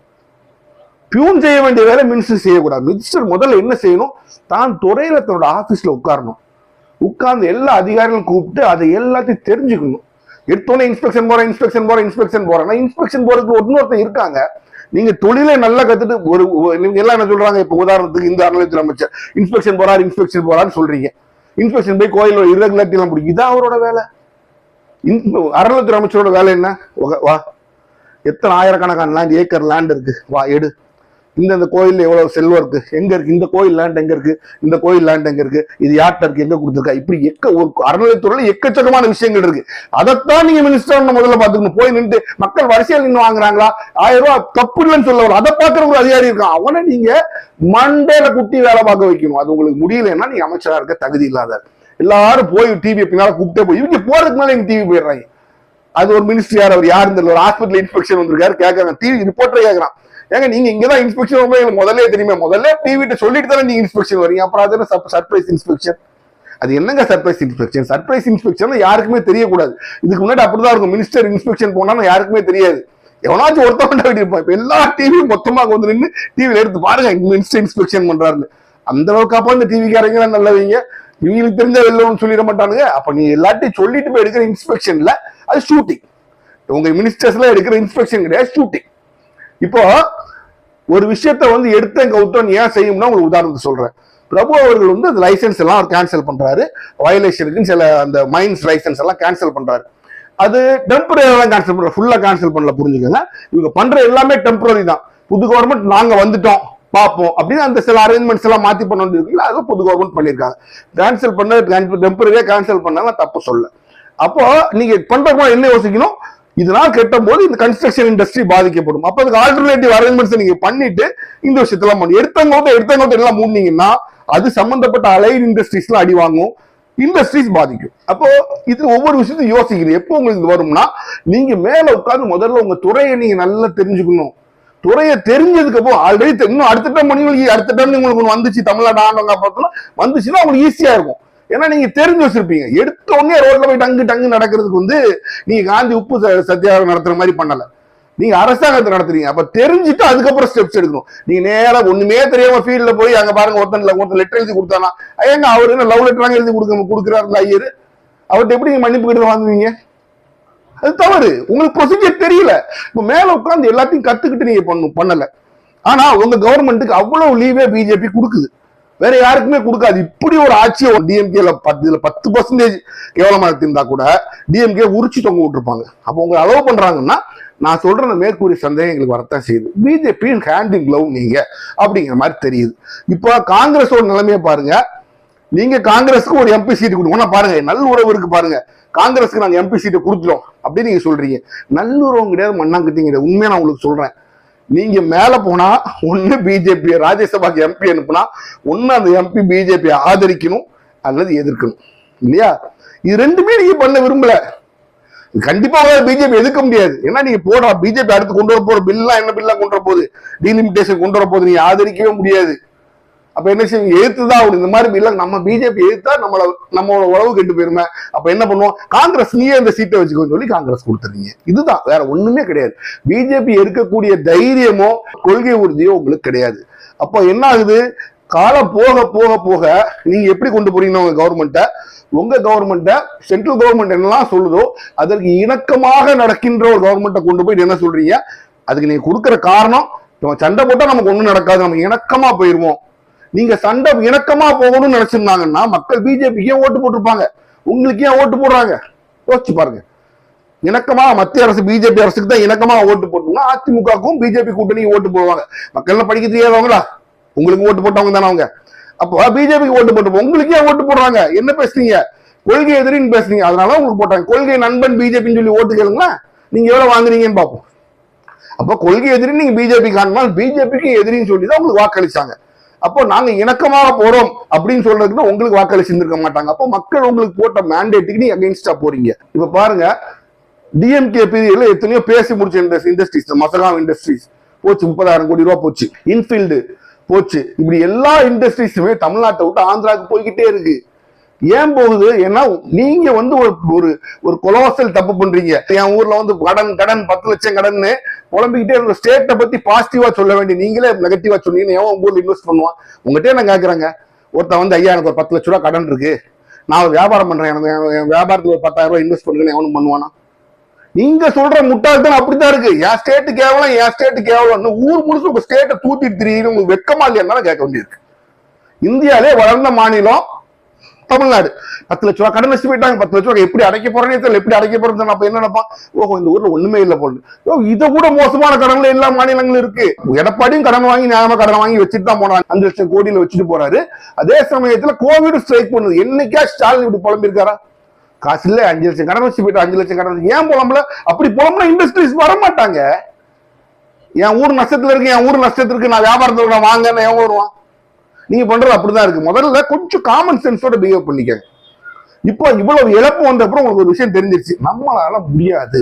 பியூன் செய்ய வேண்டிய வேலை மினிஸ்டர் செய்யக்கூடாது. மினிஸ்டர் முதல்ல என்ன செய்யணும், தான் துறையில தன்னோட ஆபீஸ்ல உட்காரணும். உட்கார்ந்து எல்லா அதிகாரிகளும் கூப்பிட்டு அதை எல்லாத்தையும் தெரிஞ்சுக்கணும். எடுத்தோன்னே இன்ஸ்பெக்ஷன் போறேன். இன்ஸ்பெக்ஷன் போறதுக்கு இன்னொருத்தர் இருக்காங்க. நீங்க தொழிலை நல்லா கத்துட்டு நீங்க எல்லாம் என்ன சொல்றாங்க, இப்ப உதாரணத்துக்கு இந்த அறநிலையத்துறை அமைச்சர் இன்ஸ்பெக்ஷன் போறாருன்னு சொல்றீங்க. இன்ஸ்பெக்ஷன் போய் கோயில் irregularity எல்லாம் பிடிக்கும், இதான் அவரோட வேலை. அறநிலையத்துறை அமைச்சரோட வேலை என்ன, வா எத்தனை ஆயிரக்கணக்கான லேண்ட், ஏக்கர் லேண்ட் இருக்கு, வா எடு, இந்த கோயில் எவ்வளவு செல்வம் இருக்கு, எங்க இருக்கு, இந்த கோயில் லேண்ட் எங்க இருக்கு, இந்த கோயில் லேண்ட் எங்க இருக்கு, இது யார்கிட்ட இருக்கு, எங்க கொடுத்துருக்கா, இப்படி ஒரு அறநிலையத்துறையில எக்கச்சக்கமான விஷயங்கள் இருக்கு. அதைத்தான் நீங்க மினிஸ்டர் முதல்ல பாத்துக்கணும். போய் நின்று மக்கள் வரிசையில் நின்று வாங்குறாங்களா, 1000 ரூபாய் தப்பு இல்லைன்னு சொல்ல வரும். அதை பாக்குற ஒரு அதிகாரி இருக்கான், அவனை நீங்க மண்டையில குட்டி வேலை பார்க்க வைக்கணும். அது உங்களுக்கு முடியலன்னா நீங்க அமைச்சரா இருக்க தகுதி இல்லாத. எல்லாரும் போய் டிவி பின்னால கூப்பிட்டே போய் இவங்க போறதுக்கு மேல எங்க டிவி போயிடுறாங்க. அது ஒரு மினிஸ்டர் யார், அவர் யாருன்னு தெரியல, ஒரு ஹாஸ்பிட்டல் இன்ஸ்பெக்ஷன் வந்திருக்காரு, கேட்கறாங்க, டிவி ரிப்போர்ட்டர் கேட்கறான், ஏங்க நீங்க இங்கதான் இன்ஸ்பெக்ஷன் எங்களுக்கு முதல்ல தெரியுமே, முதல்ல டிவிட்ட சொல்லிட்டு தானே நீங்க இன்ஸ்பெக்ஷன் வரீங்க, அப்புறம் அது சர்ப்ரைஸ் இன்ஸ்பெக்ஷன். அது என்னங்க சர்ப்ரைஸ் இன்ஸ்பெக்ஷன்? சர்ப்ரைஸ் இன்ஸ்பெக்ஷன் யாருக்குமே தெரியக்கூடாது. இதுக்கு முன்னாடி அப்படிதான் இருக்கும், மினிஸ்டர் இன்ஸ்பெக்ஷன் போனா யாருக்குமே தெரியாது, எவனாச்சும் ஒருத்தவன் இருப்பான். இப்ப எல்லா டிவியும் மொத்தமாக வந்து நின்று டிவியில எடுத்து பாருங்க மினிஸ்டர் இன்ஸ்பெக்ஷன் பண்றாருன்னு. அந்த அளவுக்கு அப்ப இந்த டிவிக்காரங்க நல்லவங்க, இவங்களுக்கு தெரிஞ்ச வெளிலன்னு சொல்லிட மாட்டானுங்க. அப்ப நீ எல்லாத்தையும் சொல்லிட்டு போய் எடுக்கிற இன்ஸ்பெக்ஷன்ல அது ஷூட்டிங். உங்க மினிஸ்டர்ஸ்ல எடுக்கிற இன்ஸ்பெக்ஷன் கிடையாது, ஷூட்டிங். இப்போ ஒரு விஷயத்த வந்து எடுத்த கௌத்தம் ஏன் செய்யும்னா உங்களுக்கு உதாரணத்தை சொல்றேன். பிரபு அவர்கள் வந்து அந்த லைசன்ஸ் எல்லாம் அவர் கேன்சல் பண்றாரு, வயலேஷனுக்கு சில அந்த மைன்ஸ் லைசன்ஸ் எல்லாம் கேன்சல் பண்றாரு. அது டெம்பரரி தான் கேன்சல் பண்ற, ஃபுல்லா கேன்சல் பண்ணல, புரிஞ்சுக்கோங்க. இவங்க பண்ற எல்லாமே டெம்பரரி தான். புது கவர்மெண்ட் நாங்க வந்துட்டோம் பார்ப்போம் அப்படின்னு அந்த சில அரேஞ்ச்மெண்ட்ஸ் எல்லாம் மாத்தி பண்ண வேண்டியிருக்குல்ல, அதெல்லாம் புது கவர்மெண்ட் பண்ணியிருக்காங்க. கேன்சல் பண்ண டெம்பரரியா கேன்சல் பண்ணாங்க, தப்பு சொல்ல. அப்போ நீங்க பண்றப்போ என்ன யோசிக்கணும், இதனால் கெட்டும் போது இந்த கன்ஸ்ட்ரக்ஷன் இண்டஸ்ட்ரி பாதிக்கப்படும். அப்ப அதுக்கு ஆல்டர்னேட்டிவ் அரேஞ்ச்மெண்ட்ஸ் நீங்க பண்ணிட்டு இந்த விஷயத்தெல்லாம் பண்ணி எடுத்தவங்க எல்லாம் மூடினீங்கன்னா அது சம்பந்தப்பட்ட அலைன் இண்டஸ்ட்ரீஸ்ல அடி வாங்கும், இண்டஸ்ட்ரீஸ் பாதிக்கும். அப்போ இது ஒவ்வொரு விஷயத்தையும் யோசிக்கணும். எப்போ உங்களுக்கு வரும்னா நீங்க மேல உட்கார்ந்து முதல்ல உங்க துறையை நீங்க நல்லா தெரிஞ்சுக்கணும். துறையை தெரிஞ்சதுக்கு அப்புறம் ஆல்ரெடி இன்னும் அடுத்த டைம் உங்களுக்கு வந்துச்சு, தமிழ்நாடு ஆண்டவங்க பார்த்தோம்னா வந்துச்சுன்னா உங்களுக்கு ஈஸியா இருக்கும். ஏன்னா நீங்க தெரிஞ்சு வச்சிருப்பீங்க. எடுத்த உடனே ரோட்ல போய் டங்கு நடக்கிறதுக்கு வந்து நீங்க காந்தி உப்பு சத்தியாகிரகம் நடத்துற மாதிரி பண்ணல, நீங்க அரசாங்கத்தை நடத்துறீங்க. அப்ப தெரிஞ்சுட்டு அதுக்கப்புறம் ஸ்டெப்ஸ் எடுக்கணும். நீங்க நேரம் ஒண்ணுமே தெரியாம ஃபீல்ட்ல போய் அங்க பாருங்க ஒருத்தன் லெட்டர் எழுதி கொடுத்தானா, ஏங்க அவரு என்ன லவ் லெட்டர் எழுதி கொடுக்குறாரு ஐயர், அவர்கிட்ட எப்படி நீங்க மன்னிப்பு கிட்ட வாங்குவீங்க? அது தவறு. உங்களுக்கு ப்ரொசீஜர் தெரியல. இப்ப மேல உட்காந்து எல்லாத்தையும் கத்துக்கிட்டு நீங்க பண்ணல. ஆனா உங்க கவர்மெண்ட்டுக்கு அவ்வளவு லீவே பிஜேபி கொடுக்குது, வேற யாருக்குமே கொடுக்காது. இப்படி ஒரு ஆட்சியை டிஎம்கேல 10% கேவலமா இருந்தா கூட டிஎம்கே உரிச்சு தொங்க விட்டுருப்பாங்க. அப்ப உங்க அலோவ் பண்றாங்கன்னா நான் சொல்ற மேற்கூறிய சந்தேகம் எங்களுக்கு வரத்தான் செய்யுது. பிஜேபி ஹேண்ட் இன் கிளவ் நீங்க அப்படிங்கிற மாதிரி தெரியுது. இப்போ காங்கிரஸோட நிலைமையை பாருங்க. நீங்க காங்கிரஸுக்கு ஒரு எம்பி சீட்டு கொடுக்கணும் பாருங்க, நல்லுறவு இருக்கு பாருங்க, காங்கிரஸுக்கு நாங்க எம்பி சீட்டை கொடுத்துட்டோம் அப்படின்னு நீங்க சொல்றீங்க. நல்லுறவு கிடையாது, மண்ணாங்கட்டிங்க. உண்மையா நான் உங்களுக்கு சொல்றேன், நீங்க மேல போனா ஒண்ணு பிஜேபி ராஜ்யசபாக்கு எம்பி அனுப்புனா ஒண்ணு அந்த எம்பி பிஜேபி ஆதரிக்கணும் அல்லது எதிர்க்கணும், இல்லையா? இது ரெண்டுமே நீங்க பண்ண விரும்பல. கண்டிப்பா பிஜேபி எதிர்க்க முடியாது. ஏன்னா நீங்க போடுற பிஜேபி அடுத்து கொண்டு வர போற பில்லா என்ன பில்லா கொண்டு வர போகுது, டீலிமிட்டேஷன் கொண்டு வர போகுது, நீங்க ஆதரிக்கவே முடியாது. அப்ப என்ன செய்யும், எதிர்த்துதான் ஆகணும். இந்த மாதிரி பில்ல நம்ம பிஜேபி எதிர்த்தா நம்மளோட உறவு கெட்டு போயிருமே. அப்ப என்ன பண்ணுவோம், காங்கிரஸ் நீயே இந்த சீட்டை வச்சுக்கோன்னு சொல்லி காங்கிரஸ் கொடுத்துறீங்க. இதுதான், வேற ஒண்ணுமே கிடையாது. பிஜேபி எடுக்கக்கூடிய தைரியமோ கொள்கை உறுதியோ உங்களுக்கு கிடையாது. அப்போ என்ன ஆகுது, காலம் போக போக போக நீங்க எப்படி கொண்டு போறீங்கன்னா உங்க கவர்மெண்ட்டை சென்ட்ரல் கவர்மெண்ட் என்னெல்லாம் சொல்லுதோ அதற்கு இணக்கமாக நடக்கின்ற ஒரு கவர்மெண்ட்டை கொண்டு போய் என்ன சொல்றீங்க, அதுக்கு நீங்க கொடுக்குற காரணம் நம்ம சண்டை போட்டா நமக்கு ஒண்ணும் நடக்காது, நம்ம இணக்கமா போயிருவோம். நீங்க சண்டை இணக்கமா போகணும்னு நினைச்சிருந்தாங்கன்னா மக்கள் பிஜேபிக்கு ஏன் ஓட்டு போட்டிருப்பாங்க, உங்களுக்கு ஏன் ஓட்டு போடுறாங்க யோசிச்சு பாருங்க. இணக்கமா மத்திய அரசு பிஜேபி அரசுக்கு தான் இணக்கமா ஓட்டு போட்டோம்னா அதிமுகவுக்கும் பிஜேபி கூட்டணி ஓட்டு போடுவாங்க. மக்கள் படிக்க தெரியாதவங்களா, உங்களுக்கு ஓட்டு போட்டவங்க தானே அவங்க. அப்போ பிஜேபிக்கு ஓட்டு போட்டு உங்களுக்கு ஏன் ஓட்டு போடுறாங்க, என்ன பேசுறீங்க, கொள்கை எதிரின்னு பேசுறீங்க, அதனால உங்களுக்கு போட்டாங்க. கொள்கை நண்பன் பிஜேபின்னு சொல்லி ஓட்டு கேளுங்களா, நீங்க எவ்வளவு வாங்குறீங்கன்னு பார்ப்போம். அப்போ கொள்கை எதிரி நீங்க பிஜேபி காரணம் பிஜேபிக்கு எதிரின்னு சொல்லி தான் உங்களுக்கு வாக்களிச்சாங்க. அப்போ நாங்க இணக்கமாக போறோம் அப்படின்னு சொல்றதுக்கு உங்களுக்கு வாக்களிச்சிருந்திருக்க மாட்டாங்க. அப்போ மக்கள் உங்களுக்கு போட்ட மேண்டேட்டுக்கு நீங்க அகைன்ஸ்டா போறீங்க. இப்ப பாருங்க, டிஎம்கே பீரியட்ல எத்தனையோ பேசி முடிச்ச இண்டஸ்ட்ரீஸ், மசகாம் இண்டஸ்ட்ரீஸ் போச்சு, 30,000 கோடி ரூபாய் போச்சு, இன்ஃபீல்டு போச்சு. இப்படி எல்லா இண்டஸ்ட்ரீஸுமே தமிழ்நாட்டை விட்டு ஆந்திராவுக்கு போய்கிட்டே இருக்கு. ஏன் போகுது, ஏன்னா நீங்க வந்து ஒரு கொலோசல் தப்பு பண்றீங்க. என் ஊர்ல வந்து கடன் 10 லட்சம் கடன் புலம்பிக்கிட்டே இருந்த ஸ்டேட்டை பத்தி பாசிட்டிவா சொல்ல வேண்டிய நீங்களே நெகட்டிவா சொன்னீங்கன்னு எவன் உங்க ஊர்ல இன்வெஸ்ட் பண்ணுவான்? உங்ககிட்டே நான் கேட்கறேங்க, ஒருத்தன் வந்து ஐயா எனக்கு ஒரு 10 லட்ச ரூபா கடன் இருக்கு, நான் ஒரு வியாபாரம் பண்றேன், எனக்கு வியாபாரத்துக்கு ஒரு 10,000 ரூபாய் இன்வெஸ்ட் பண்ணுங்கன்னு எவனும் பண்ணுவானா? நீங்க சொல்ற முட்டாள்தான் அப்படித்தான் இருக்கு. என் ஸ்டேட்டு கேவலம் ஊர் முழுசு உங்க ஸ்டேட்டை தூத்திட்டு தெரியுது, உங்களுக்கு வெக்கமா இல்லையா கேட்க வேண்டியிருக்கு. இந்தியாலே வளர்ந்த மாநிலம் தமிழ்நாடு 10 லட்ச ரூபா கடன் வச்சு போயிட்டாங்க. 10 லட்ச ரூபா எப்படி அடைக்க போறேனே தெரியல, எப்படி அடைக்க போறேன்னு அப்ப என்ன நினைப்பான், ஓஹோ இந்த ஊர்ல ஒண்ணுமே இல்ல போல. இதை கூட மோசமான கடன்ல எல்லா மாநிலங்களும் இருக்கு. எடப்பாடியும் கடன் வாங்கி நியாயமா கடன் வாங்கி வச்சுட்டு தான் போனாங்க, 5 லட்சம் கோடியில வச்சுட்டு போறாரு. அதே சமயத்துல கோவிட் ஸ்ட்ரைக் பண்ணுது. என்னைக்கா ஸ்டாலின் இப்படி புலம்பிருக்காரா, காசு இல்ல 5 லட்சம் கடன் வச்சு போயிட்டு 5 லட்சம் கடன் ஏன் புலம்பல? அப்படி புலம்புனா இண்டஸ்ட்ரீஸ் வர மாட்டாங்க. என் ஊர் நஷ்டத்துல இருக்கு, என் ஊர் நஷ்டத்துல இருக்கு, நான் வியாபாரத்துல வாங்க எவன் வருவான்? நீங்க பண்றது அப்படிதான் இருக்கு. முதல்ல கொஞ்சம் காமன் சென்ஸோட பிஹேவ் பண்ணிக்கங்க. இப்போ இவ்வளவு இழப்பு வந்த அப்புறம் உங்களுக்கு ஒரு விஷயம் தெரிஞ்சிருச்சு, நம்மளால முடியாது,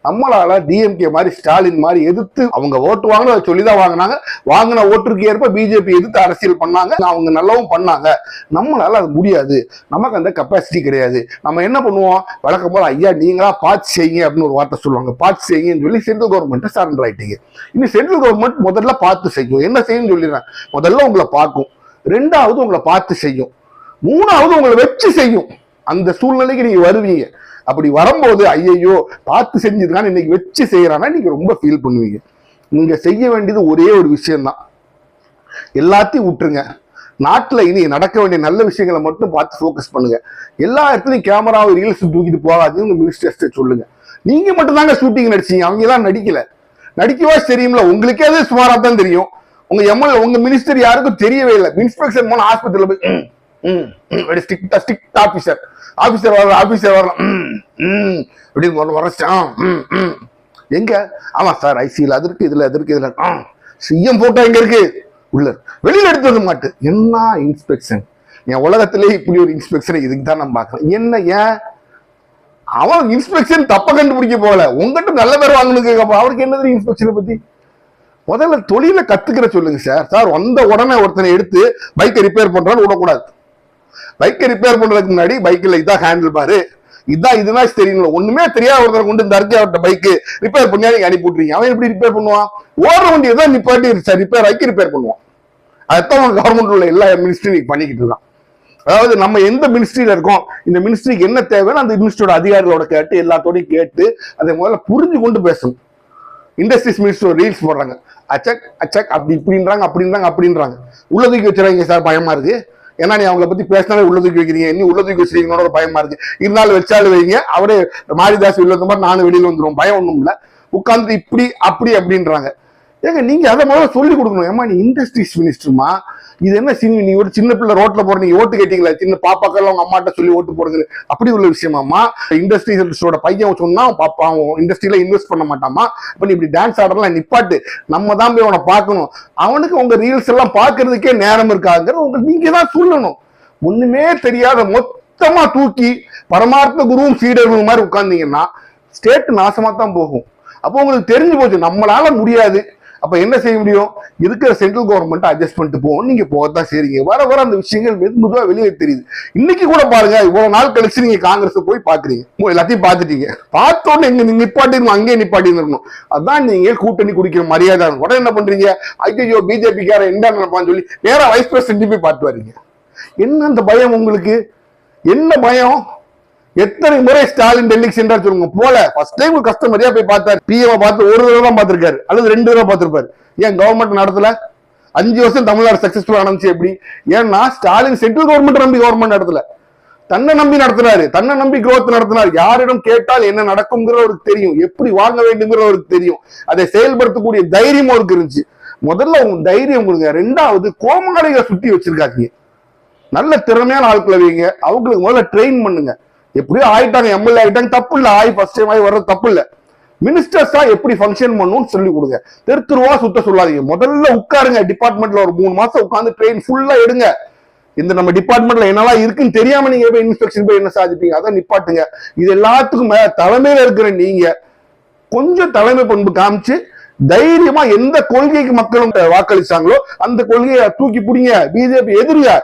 நம்மளால டிஎம்கே மாதிரி ஸ்டாலின் மாதிரி எதிர்த்து அவங்க ஓட்டு வாங்கின சொல்லிதான் வாங்கினாங்க, வாங்கின ஓட்டுக்கு ஏற்ப பிஜேபி எதிர்த்து அரசியல் பண்ணாங்க, அவங்க நல்லாவும் பண்ணாங்க, நம்மளால அது முடியாது, நமக்கு அந்த கெப்பாசிட்டி கிடையாது. நம்ம என்ன பண்ணுவோம், வழக்கம் போல ஐயா நீங்களா பார்த்து செய்யுங்க அப்படின்னு ஒரு வார்த்தை சொல்லுவாங்க, பார்த்து செய்யுங்கன்னு சொல்லி சென்ட்ரல் கவர்மெண்ட் சரண்டர் ஆயிட்டீங்க. இன்னும் சென்ட்ரல் கவர்மெண்ட் முதல்ல பார்த்து செய்யும். என்ன செய்யும் சொல்லிடுறேன், முதல்ல உங்களை பார்க்கும், 2வது உங்களை பார்த்து செய்யும், 3வது உங்களை வச்சு செய்யும். அந்த சூழ்நிலைக்கு நீங்க வருவீங்க. அப்படி வரும்போது ஐயோ பார்த்து செஞ்சிருக்கான்னு இன்னைக்கு வச்சு செய்யறானா நீங்க ரொம்ப ஃபீல் பண்ணுவீங்க. நீங்க செய்ய வேண்டியது ஒரே ஒரு விஷயம்தான், எல்லாத்தையும் விட்டுருங்க. நாட்டுல இனி நடக்க வேண்டிய நல்ல விஷயங்களை மட்டும் பார்த்து ஃபோக்கஸ் பண்ணுங்க. எல்லா இடத்துலையும் கேமராவை ரீல்ஸ் தூக்கிட்டு போகாது உங்க மினிஸ்டர்ஸ்ட சொல்லுங்க. நீங்க மட்டும் தாங்க ஷூட்டிங் நடிச்சீங்க, அவங்க எல்லாம் நடிக்கல. நடிக்கவா தெரியும்ல, உங்களுக்கே அது சுமாரா தான் தெரியும். உங்க எம்எல்ஏ உங்க மினிஸ்டர் யாருக்கும் தெரியவே இல்லை. இன்ஸ்பெக்ஷன் போன ஹாஸ்பிட்டல் போய் ஸ்ட்ரிக்ட் ஆபீசர் வரலாம் அப்படின்னு வரச்சான். எங்க ஆமா சார் ஐசியில் அது இருக்கு, இதுல அது இருக்கு, இதுல சிஎம் போட்டோ எங்க இருக்கு, உள்ள வெளியில எடுத்து வர மாட்டு. என்ன இன்ஸ்பெக்ஷன், என் உலகத்திலே இப்படி ஒரு இன்ஸ்பெக்ஷன் இதுக்கு தான் நான் பாக்குறேன். என்ன ஏன் அவன் இன்ஸ்பெக்ஷன் தப்ப கண்டுபிடிக்க போகல, உங்ககிட்ட நல்ல பேர் வாங்கணுக்கு அவருக்கு என்னது இன்ஸ்பெக்ஷனை பத்தி. முதல்ல தொழில கத்துக்கிற சொல்லுங்க சார். சார் வந்த உடனே ஒருத்தனை எடுத்து பைக்கை ரிப்பேர் பண்றான்னு விடக்கூடாது. பைக்கை ரிப்பேர் பண்றதுக்கு முன்னாடி பைக்கில் இதான் ஹேண்டில் பாரு, இதான் இதுதான் தெரியணும். ஒண்ணுமே தெரியாத ஒருத்தர் கொண்டு இந்த அர்ஜி பைக்கு ரிப்பேர் பண்ணி நீங்க அனுப்பி விட்டுறீங்க. அவன் எப்படி ரிப்பேர் பண்ணுவான், ஓடுற வண்டியை தான் நிப்பாட்டி ரிப்பேர் ஆக்கி ரிப்பேர் பண்ணுவான். அதுதான் கவர்மெண்ட் உள்ள எல்லா மினிஸ்ட்ரியும் பண்ணிக்கிட்டு இருக்கான். அதாவது நம்ம எந்த மினிஸ்ட்ரியில இருக்கோம், இந்த மினிஸ்ட்ரிக்கு என்ன தேவைன்னு அந்த மினிஸ்ட்ரியோட அதிகாரிகளோட கேட்டு எல்லாத்தோடையும் கேட்டு அதை முதல்ல புரிஞ்சு கொண்டு பேசணும். இண்டஸ்ட்ரீஸ் மினிஸ்டர் ரீல்ஸ் போடுறாங்க, அச்சக் அச்சக் அப்படி இப்படின்றாங்க அப்படின்றாங்க. உள்ள தூக்கி வச்சுறாங்க சார், பயமா இருக்கு. ஏன்னா நீ அவங்களை பத்தி பேசினாலே உள்ள தூக்கி வைக்கிறீங்க, நீ உள்ள தூக்கி வச்சிருக்கீங்களோட பயமா இருக்கு. இருந்தாலும் வச்சாலும் வைங்க, அவரே மாரிதாஸ் வெளில வந்த மாதிரி நானும் வெளியில வந்துடும், பயம் ஒண்ணும் இல்ல. உட்கார்ந்து இப்படி அப்படி அப்படின்றாங்க. ஏங்க நீங்க அதை முதல்ல சொல்லி கொடுக்கணும். ஏமா நீ இண்டஸ்ட்ரீஸ் மினிஸ்டர்மா, இது என்ன நீ ஒரு சின்ன பிள்ளை ரோட்ல போற, நீங்க ஓட்டு கேட்டீங்களா, சின்ன பாப்பாக்கெல்லாம் உங்க அம்மாட்ட சொல்லி ஓட்டு போடுங்க, அப்படி உள்ள விஷயமாமா. இண்டஸ்ட்ரீஸோட பையன் சொன்னா பாப்பா இண்டஸ்ட்ரியில இன்வெஸ்ட் பண்ண மாட்டாமா. இப்ப நீ இப்படி டான்ஸ் ஆடுறலாம் நிப்பாட்டு, நம்ம தான் போய் அவனை பார்க்கணும். அவனுக்கு உங்க ரீல்ஸ் எல்லாம் பாக்குறதுக்கே நேரம் இருக்காங்கிற உங்களுக்கு நீங்க தான் சொல்லணும். ஒண்ணுமே தெரியாத மொத்தமா தூக்கி பரமார்த்த குருவும் சீடர்களும் மாதிரி உட்கார்ந்தீங்கன்னா ஸ்டேட் நாசமா தான் போகும். அப்போ உங்களுக்கு தெரிஞ்சு போச்சு நம்மளால முடியாது. அப்ப என்ன செய்ய முடியும், இருக்கிற சென்ட்ரல் கவர்மெண்ட் அட்ஜஸ்ட் பண்ணிட்டு போவோம். நீங்க போகத்தான் செய்றீங்க. வர வர அந்த விஷயங்கள் மெதுவா வெளியே தெரியுது. இன்னைக்கு கூட பாருங்க, இவ்வளவு நாள் கழிச்சு நீங்க காங்கிரஸ் போய் பாக்குறீங்க, எல்லாத்தையும் பாத்துட்டீங்க. பார்த்தோன்னு எங்க நீங்க நிப்பாட்டிருக்கணும், அங்கேயே நிப்பாட்டிருக்கணும். அதான் நீங்க கூட்டணி குடிக்கிற மரியாதை. உடனே என்ன பண்றீங்க, ஐயோ பிஜேபிக்கார என்ன நினைப்பான்னு சொல்லி நேரா வைஸ் பிரசிடென்ட் போய் பார்த்து வரீங்க. என்ன அந்த பயம் உங்களுக்கு, என்ன பயம்? எத்தனை முறை ஸ்டாலின் டெல்லிக்கு சென்றார் சொல்லுங்க. போல ஃபர்ஸ்ட் டைம் கஸ்டமரியா போய் பார்த்தாரு, பிஎம் பார்த்து ஒரு தடவை தான் பார்த்திருக்காரு அல்லது 2 தடவை பார்த்திருப்பாரு. ஏன் கவர்மெண்ட் நடத்தல? 5 வருஷம் தமிழ்நாடு சக்சஸ்ஃபுல்லா நடந்துச்சு எப்படி? ஏன்னா ஸ்டாலின் சென்ட்ரல் கவர்மெண்ட் நம்பி கவர்மெண்ட் நடத்தல, தன்னை நம்பி நடத்தினாரு, தன்னை நம்பி growth நடத்தினார். யாரிடம் கேட்டால் என்ன நடக்கும்ங்கிறது அவருக்கு தெரியும், எப்படி வாங்க வேண்டும்ங்கிறது அவருக்கு தெரியும். அதை செயல்படுத்தக்கூடிய தைரியம் அவருக்கு இருந்துச்சு. முதல்ல உங்க தைரியம் கொடுங்க. 2வது கோமாளிகளை சுத்தி வச்சிருக்காங்க, நல்ல திறமையான ஆட்களை வைங்க, அவங்களுக்கு முதல்ல ட்ரெயின் பண்ணுங்க. எப்படியோ ஆயிட்டாங்க, எம்எல்ஏ ஆயிட்டாங்க, தப்பு இல்ல. ஃபர்ஸ்ட் டைம் ஆகி வர்றது தப்பு இல்ல. மினிஸ்டர்ஸா எப்படி ஃபங்க்ஷன் பண்ணணும்னு சொல்லி கொடுங்க. தெருவா சுத்த சொல்லாதீங்க. முதல்ல உட்காருங்க டிபார்ட்மெண்ட்ல, ஒரு 3 மாசம் உட்கார்ந்து ட்ரெயின் ஃபுல்லா எடுங்க. இந்த நம்ம டிபார்ட்மெண்ட்ல என்னெல்லாம் இருக்குன்னு தெரியாம நீங்க போய் இன்ஸ்பெக்ஷன் போய் என்ன சாதிப்பீங்க, அதான் நிப்பாட்டுங்க. இது எல்லாத்துக்கும் தலைமையில இருக்கிற நீங்க கொஞ்சம் தலைமை பண்பு காமிச்சு தைரியமா எந்த கொள்கைக்கு மக்களும் வாக்களிச்சாங்களோ அந்த கொள்கையை தூக்கி பிடிங்க. பிஜேபி எதிரியா,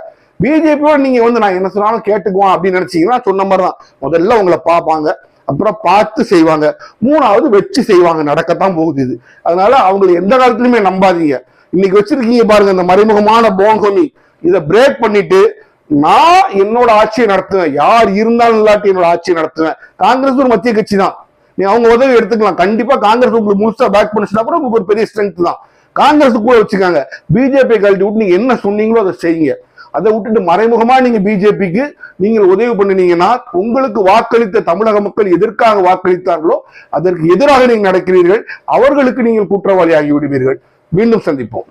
பிஜேபியோட நீங்க நான் என்ன சொன்னாலும் கேட்டுக்குவான் அப்படின்னு நினைச்சீங்கன்னா சொன்ன மாதிரிதான். முதல்ல உங்களை பார்ப்பாங்க, அப்புறம் பார்த்து செய்வாங்க, 3வது வச்சு செய்வாங்க. நடக்கத்தான் போகுது இது. அதனால அவங்களை எந்த காலத்திலுமே நம்பாதீங்க. இன்னைக்கு வச்சிருக்கீங்க பாருங்க இந்த மறைமுகமான போங்கோமி, இதை பிரேக் பண்ணிட்டு நான் என்னோட ஆட்சியை நடத்துவேன், யார் இருந்தாலும் இல்லாட்டி என்னோட ஆட்சியை நடத்துவேன். காங்கிரஸ் ஒரு மத்திய கட்சி தான், நீ அவங்க உதவி எடுத்துக்கலாம். கண்டிப்பா காங்கிரஸ் உங்களுக்கு முழுசா பேக் பண்ணிச்சுன்னா கூட உங்களுக்கு ஒரு பெரிய ஸ்ட்ரென்த் தான். காங்கிரஸ் கூட வச்சுக்காங்க. பிஜேபி கழட்டி விட்டு நீங்க என்ன சொன்னீங்களோ அதை செய்யுங்க. அதை விட்டுட்டு மறைமுகமா நீங்க பிஜேபிக்கு நீங்கள் உதவி பண்ணினீங்கன்னா உங்களுக்கு வாக்களித்த தமிழக மக்கள் எதற்காக வாக்களித்தார்களோ அதற்கு எதிராக நீங்கள் நடக்கிறீர்கள். அவர்களுக்கு நீங்கள் குற்றவாளி ஆகி விடுவீர்கள். மீண்டும் சந்திப்போம்.